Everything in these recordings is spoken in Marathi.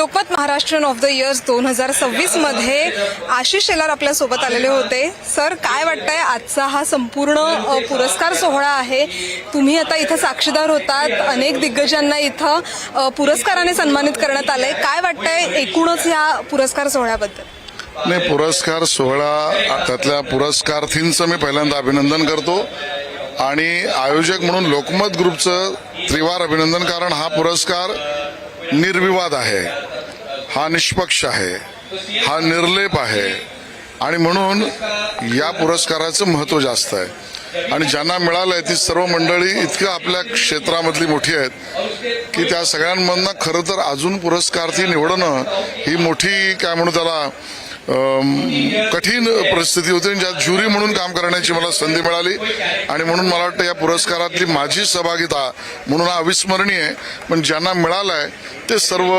Lokmat Maharashtra of the years 2026 मध्ये आशिष शेलार आपल्या सोबत आलेले होते. सर, काय वाटतंय आजचा हा संपूर्ण पुरस्कार सोहळा आहे, तुम्ही आता इथं साक्षीदार होतात, अनेक दिग्गजांना इथं पुरस्काराने सन्मानित करण्यात आलंय, काय वाटतंय एकूणच या पुरस्कार सोहळ्याबद्दल? नाही, पुरस्कार सोहळा त्यातल्या पुरस्कारार्थींचं मी पहिल्यांदा अभिनंदन करतो आणि आयोजक म्हणून लोकमत ग्रुपचं त्रिवार अभिनंदन, कारण हा पुरस्कार निर्विवाद आहे, हा निष्पक्ष आहे, हा निर्लेप आहे आणि म्हणून या पुरस्काराचं महत्व जास्त आहे. आणि ज्यांना मिळालंय ती सर्व मंडळी इतकं आपल्या क्षेत्रामधली मोठी आहेत की त्या सगळ्यांमधनं खरं तर अजून पुरस्कारार्थी निवडणं ही मोठी काय म्हणू त्याला कठीण परिस्थिती होती, ज्यात ज्युरी म्हणून काम करण्याची मला संधी मिळाली आणि म्हणून मला वाटतं या पुरस्कारातली माझी सहभागिता म्हणून अविस्मरणीय आहे. पण ज्यांना मिळालाय ते सर्व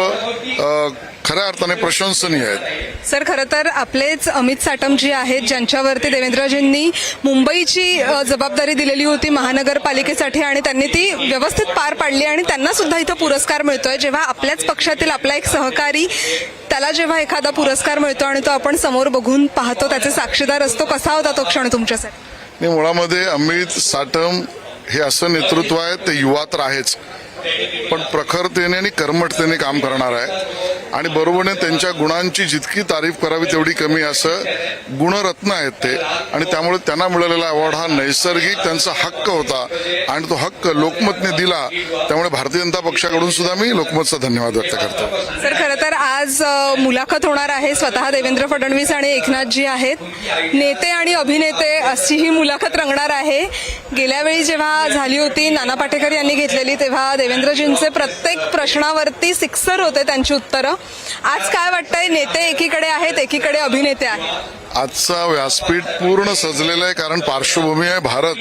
खऱ्या अर्थाने प्रशंसनीय आहेत. सर, खरं तर आपलेच अमित साटम जी आहेत, ज्यांच्यावरती देवेंद्रजींनी मुंबईची जबाबदारी दिलेली होती महानगरपालिकेसाठी आणि त्यांनी ती व्यवस्थित पार पाडली आणि त्यांना सुद्धा इथं पुरस्कार मिळतोय. जेव्हा आपल्याच पक्षातील आपला एक सहकारी त्याला जेव्हा एखादा पुरस्कार मिळतो आणि तो आपण समोर बघून पाहतो, त्याचे साक्षीदार असतो, कसा होता तो क्षण तुमच्यासाठी? मुळामध्ये अमित साटम हे असं नेतृत्व आहे, ते युवा तर आहेच पण प्रखरतेने आणि कर्मठतेने काम करणार आहे आणि बरोबरने त्यांच्या गुणांची जितकी तारीफ करावी तेवढी कमी, असं गुणरत्न आहेत ते. आणि त्यामुळे त्यांना मिळालेला अवॉर्ड हा नैसर्गिक त्यांचा हक्क होता आणि तो हक्क लोकमतने दिला. त्यामुळे भारतीय जनता पक्षाकडून सुद्धा मी लोकमतचा धन्यवाद व्यक्त करतो. सर, खरं तर आज मुलाखत होणार आहे, स्वतः देवेंद्र फडणवीस आणि एकनाथजी आहेत, नेते आणि अभिनेते अशी ही मुलाखत रंगणार आहे. गेल्या वेळी जेव्हा झाली होती नाना पाटेकर यांनी घेतलेली, तेव्हा देवेंद्रजींचे प्रत्येक प्रश्नावरती सिक्सर होते त्यांची उत्तरं. आज काय वाटतंय, नेते एकीकडे आहेत, एकीकडे अभिनेते आहेत? आजचा व्यासपीठ पूर्ण सजलेलं आहे, कारण पार्श्वभूमी आहे भारत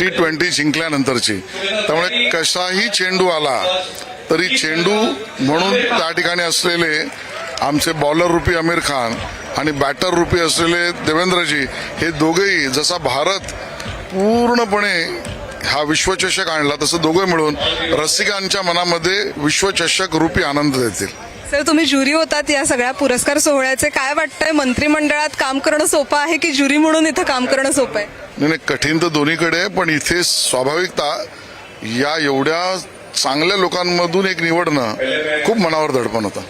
T20 जिंकल्यानंतरची. त्यामुळे कसाही चेंडू आला तरी चेंडू म्हणून त्या ठिकाणी असलेले आमचे बॉलर रूपी आमिर खान आणि बॅटर रूपी असलेले देवेंद्रजी, हे दोघेही जसा भारत पूर्णपणे हा विश्वचषक आणला तसं दोघे मिळून रसिकांच्या मनामध्ये विश्वचषक रूपी आनंद देतील. सर, तुम्ही ज्युरी होतात या सगळ्या पुरस्कार सोहळ्याचे, काय वाटतंय, मंत्रिमंडळात काम करणं सोपं आहे की ज्युरी म्हणून इथं काम करणं सोपं आहे? नाही, कठीण तर दोन्हीकडे आहे, पण इथे स्वाभाविकता या एवढ्या चांगल्या लोकांमधून एक निवडणं खूप मनावर दडपण होतं.